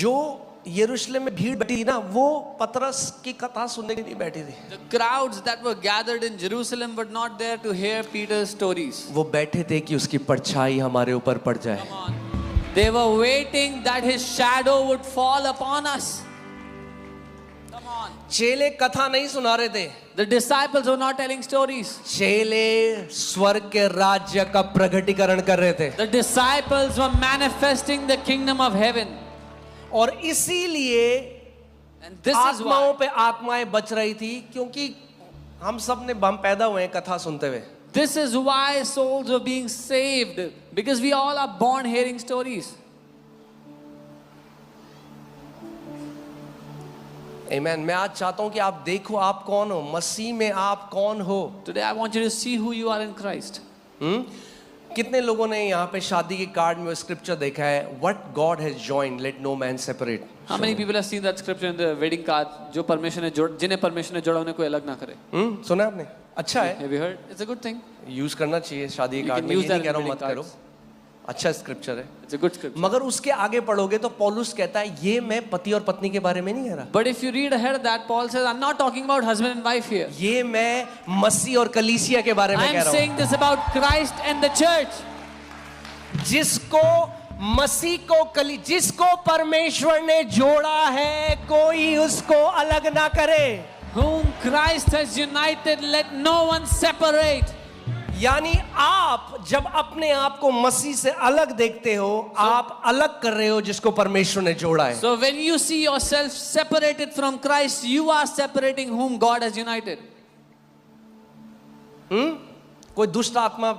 जो यरूशलेम में भीड़ बैठी थी ना, वो पतरस की कथा सुनने के लिए बैठी थी. The crowds that were gathered in Jerusalem were not there to hear Peter's stories. वो बैठे थे कि उसकी परछाई हमारे ऊपर पड़ जाए. Come on. They were waiting that his shadow would fall upon us. Come on. चेले कथा नहीं सुना रहे थे. The disciples were not telling stories. चेले स्वर्ग के राज्य का प्रकटीकरण कर रहे थे. The disciples were manifesting the kingdom of heaven. और इसीलिए आत्माओं पे आत्माएं बच रही थी, क्योंकि हम सब ने हम पैदा हुए हैं कथा सुनते हुए. This is why souls are being saved, because we all are born hearing stories. Amen. मैं आज चाहता हूं कि आप देखो आप कौन हो, मसीह में आप कौन हो. Today I want you to see who you are in Christ. कितने लोगों ने यहाँ पे शादी के कार्ड में स्क्रिप्चर देखा है, What God has joined, let no man separate. How many people have seen that scripture in the wedding card? जो परमेश्वर ने जोड़, जिन्हें परमेश्वर ने जोड़ा उन्हें कोई अलग ना करे. सुना आपने? अच्छा है. Have you heard? It's a good thing. Use करना चाहिए शादी के कार्ड में. ये नहीं कह रहा हूँ मत करो. अच्छा स्क्रिप्चर है. It's a good scripture. मगर उसके आगे पढ़ोगे तो पौलुस कहता है ये मैं पति और पत्नी के बारे में नहीं कह रहा. But if you read ahead of that, Paul says, I'm not talking about husband and wife here. ये मैं मसीह और कलीसिया के बारे में कह रहा हूँ. I'm saying this about Christ and the church. जिसको मसीह को जिसको परमेश्वर ने जोड़ा है, कोई उसको अलग ना करे. Whom Christ has united, let no one separate. यानी आप जब अपने आप को मसीह से अलग देखते हो, आप अलग कर रहे हो जिसको परमेश्वर ने जोड़ा है. So when you see yourself separated from Christ, you are separating whom God has united. कोई दुष्ट आत्मा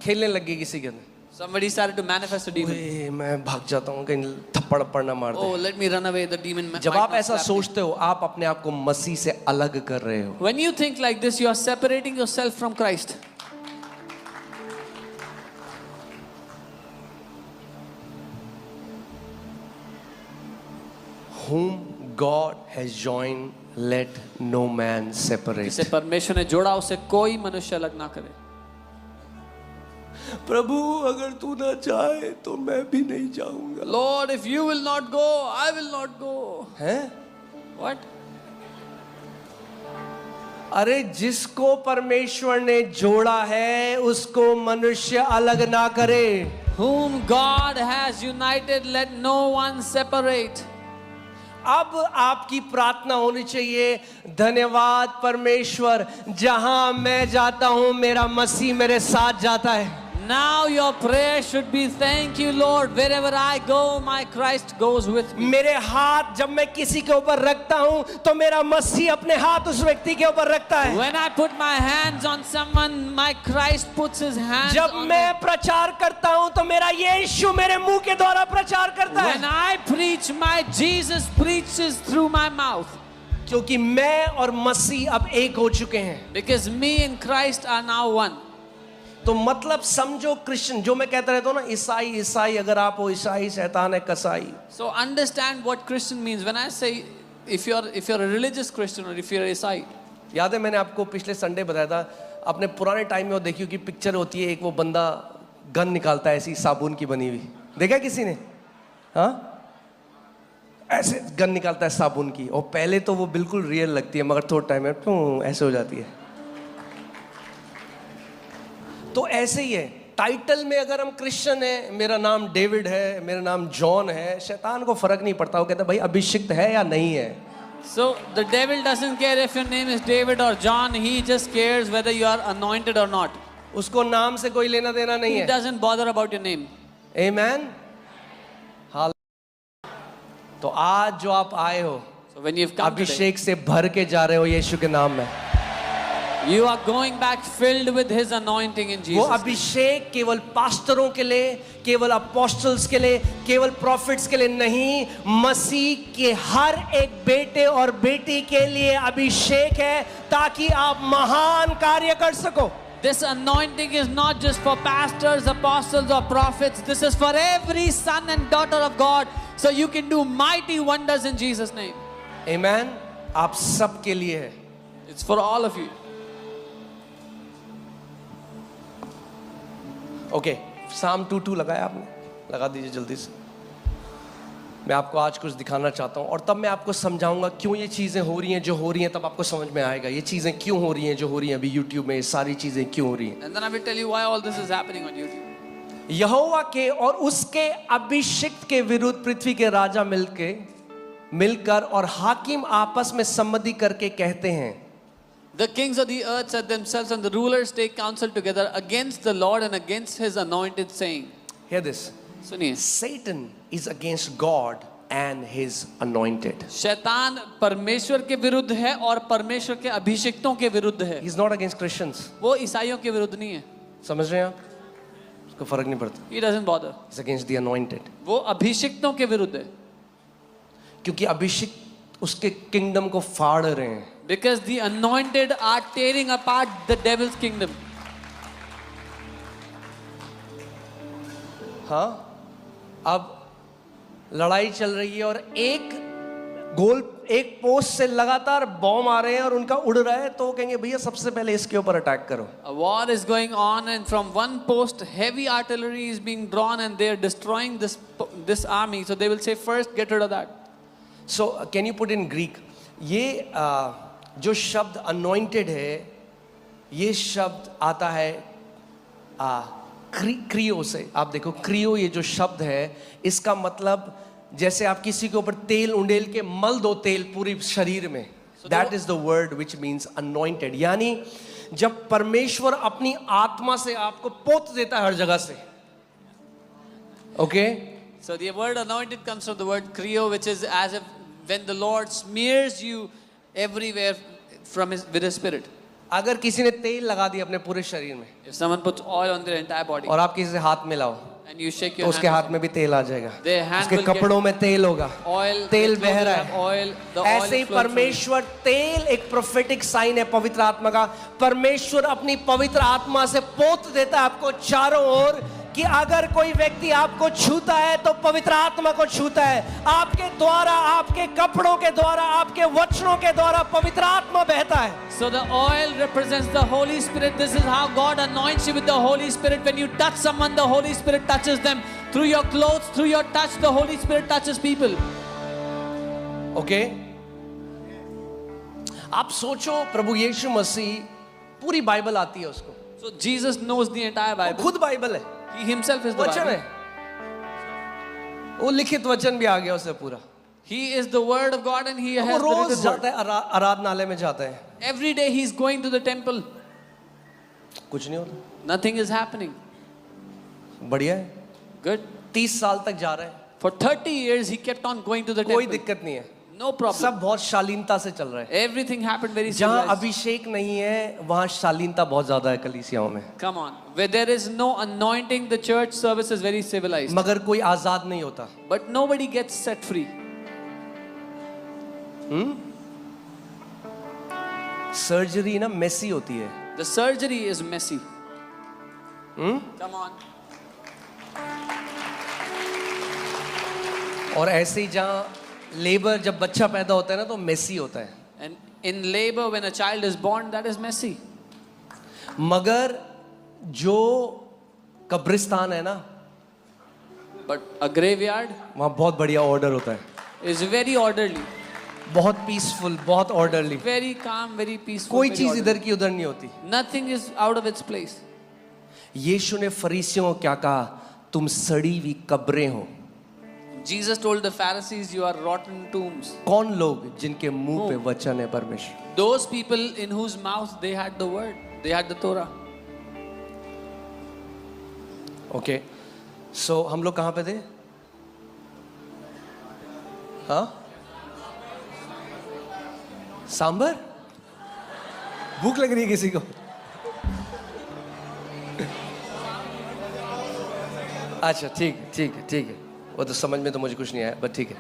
खेलने लगी किसी के अंदर. Somebody started to manifest a demon. मैं भाग जाता हूँ कहीं थप्पड़ पड़ना मार दे. Oh, let me run away. The demon. जब आप ऐसा सोचते हो, आप अपने आप को मसीह से अलग कर रहे हो. When you think like this, you are separating yourself from Christ. Whom God has joined, let no man separate. जिसे परमेश्वर ने जोड़ा उसे कोई मनुष्य अलग ना करे. प्रभु अगर तू ना चाहे तो मैं भी नहीं जाऊंगा. Lord, if you will not go, I will not go. हैं? What? अरे जिसको परमेश्वर ने जोड़ा है उसको मनुष्य अलग ना करे. Whom God has united, let no one separate. अब आपकी प्रार्थना होनी चाहिए, धन्यवाद परमेश्वर, जहां मैं जाता हूं मेरा मसीह मेरे साथ जाता है. Now your prayer should be, thank you Lord, wherever I go my Christ goes with me. मेरे हाथ जब मैं किसी के ऊपर रखता हूं तो मेरा मसीह अपने हाथ उस व्यक्ति के ऊपर रखता है. When I put my hands on someone, my Christ puts his hands जब on मैं them. प्रचार करता हूं तो मेरा यीशु मेरे मुंह के द्वारा प्रचार करता है. When I preach, my Jesus preaches through my mouth. क्योंकि मैं और मसीह अब एक हो चुके हैं. Because me and Christ are now one. तो मतलब समझो क्रिश्चियन, जो मैं कहता रहता हूँ ना, ईसाई ईसाई, अगर आप हो ईसाई शैतान है कसाई. So understand what Christian means. When I say if you're a religious Christian or if you're a Isai. याद है मैंने आपको पिछले संडे बताया था, अपने पुराने टाइम में वो देखियो कि पिक्चर होती है, एक वो बंदा गन निकालता है ऐसी साबुन की बनी हुई. देखा किसी ने? हाँ, ऐसे गन निकालता है साबुन की, और पहले तो वो बिल्कुल रियल लगती है, मगर थोड़ा टाइम में ऐसे हो जाती है. तो ऐसे ही है टाइटल में. अगर हम क्रिश्चियन है, मेरा नाम डेविड है, मेरा नाम जॉन है, शैतान को फर्क नहीं पड़ता. वो कहता है भाई अभिषिक्त है या नहीं है. So the devil doesn't care if your name is David or John. He just cares whether you are anointed or not. उसको नाम से कोई लेना देना नहीं He है. doesn't bother about your name. Amen. तो आज जो आप आए हो, So when you've come today, अभिषेक से भर के जा रहे हो यीशु के नाम में. you are going back filled with his anointing in वो Jesus. अभिषेक केवल पास्टरों के लिए, केवल अपोस्टल्स के लिए, केवल प्रॉफिट्स के लिए नहीं, मसीह के हर एक बेटे और बेटी के लिए अभिषेक है, ताकि आप महान कार्य कर सको. This anointing is not just for pastors, apostles or prophets. This is for every son and daughter of God, so you can do mighty wonders in Jesus name. Amen. आप सब के लिए है. It's for all of you. Okay, Psalm 2:2 लगाया आपने? लगा दीजिए जल्दी से. मैं आपको आज कुछ दिखाना चाहता हूँ और तब मैं आपको समझाऊंगा क्यों ये चीज़ें हो रही हैं जो हो रही हैं, तब आपको समझ में आएगा ये चीज़ें क्यों हो रही हैं जो हो रही हैं अभी यूट्यूब में, ये सारी चीज़ें क्यों हो रही हैं। And then I will tell you why all this is happening on YouTube. यहोवा के और उसके अभिषिक्त के विरुद्ध पृथ्वी के राजा मिलकर और हाकिम आपस में सम्मति करके कहते हैं, The kings of the earth set themselves and the rulers take counsel together against the Lord and against his anointed, saying, hear this, सुनिए, Satan is against God and his anointed. शैतान परमेश्वर के विरुद्ध है और परमेश्वर के अभिषिक्तों के विरुद्ध है। He's not against Christians. वो ईसाइयों के विरुद्ध नहीं है। समझ रहे हैं आप? उसको फर्क नहीं पड़ता. He doesn't bother. He's against the anointed. वो अभिषिक्तों के विरुद्ध है। क्योंकि अभिषिक्त उसके किंगडम को फाड़ रहे हैं. Because the anointed are tearing apart the devil's kingdom. हाँ, अब लड़ाई चल रही है और एक पोस्ट से लगातार बॉम्ब आ रहे हैं और उनका उड़ रहा है, तो वो कहेंगे भैया सबसे पहले इसके ऊपर अटैक करो. A war is going on and from one post heavy artillery is being drawn and they are destroying this army, so they will say first get rid of that. So can you put in Greek? ये जो शब्द anointed है, ये शब्द आता है Creo से. आप देखो क्रियो, ये जो शब्द है इसका मतलब जैसे आप किसी के ऊपर तेल उंडेल के मल दो तेल पूरी शरीर में. That is the word which means anointed. यानी जब परमेश्वर अपनी आत्मा से आपको पोत देता है हर जगह से. Okay So the word anointed comes from the word kreo, which is as if when the Lord smears you everywhere with his spirit. अगर किसी ने तेल लगा दिया अपने पूरे शरीर में If someone puts oil on their entire body और आप किसी से हाथ मिलाओ and you shake तो your उसके hand, हाथ में भी तेल आ जाएगा. their hand उसके will get कपड़ों में तेल होगा. oil, तेल their बह clothes रहा will have है. oil, the oil ऐसे ही is flowing from it. परमेश्वर, तेल एक प्रोफेटिक साइन है पवित्र आत्मा का. परमेश्वर अपनी पवित्र आत्मा से पोत देता है आपको चारों ओर कि अगर कोई व्यक्ति आपको छूता है तो पवित्र आत्मा को छूता है. आपके द्वारा, आपके कपड़ों के द्वारा, आपके वचनों के द्वारा पवित्र आत्मा बहता है. So the oil represents the Holy Spirit. This is how God anoints you with the Holy Spirit. When you touch someone, the Holy Spirit touches them. Through your clothes, through your touch, the Holy Spirit touches people. Okay आप सोचो, प्रभु यीशु मसीह, पूरी Bible आती है उसको. So Jesus knows the entire वो Bible. खुद Bible है, He himself is the वचन है. Bible. वो लिखित वचन भी आ गया उसे पूरा. He is the Word of God and he वो has the रोज written जाता word. है, आराधनालय में जाता है. Every day he is going to the temple. कुछ नहीं होता. Nothing is happening. बढ़िया है. Good. 30 साल तक जा रहा है, For 30 years he kept on going to the कोई temple. दिक्कत नहीं है. No problem. सब बहुत शालीनता से चल रहा है. Everything happened very जहाँ civilized. अभिषेक नहीं है वहाँ शालीनता बहुत ज्यादा है कलीसियाओं में. Come on. Where there is no anointing, the church service is very civilized. मगर कोई आजाद नहीं होता. But nobody gets set free. Surgery ना मेसी होती है. The surgery is messy. Come on. और ऐसे ही जहाँ लेबर, जब बच्चा पैदा होता है ना तो मेसी होता है. And in labor, when a child is born, that is messy. मगर जो कब्रिस्तान है ना, But a graveyard वहाँ बहुत बढ़िया ऑर्डर होता है. is very orderly, बहुत पीसफुल, बहुत orderly. very calm, very peaceful. कोई very चीज orderly. इधर की उधर नहीं होती. Nothing is out of its place. यीशु ने फरीसियों को क्या कहा? तुम सड़ी हुई कब्रें हो. Jesus told the Pharisees, you are rotten tombs. कौन लोग जिनके मुंह पे वचन है परमेश्वर? Those people in whose mouth they had the word, they had the Torah. Okay so हम लोग कहाँ पे थे? हाँ, सांबर. भूख लग रही है किसी को? अच्छा ठीक है, ठीक है, ठीक है. वो तो समझ में तो मुझे कुछ नहीं आया, बट ठीक है.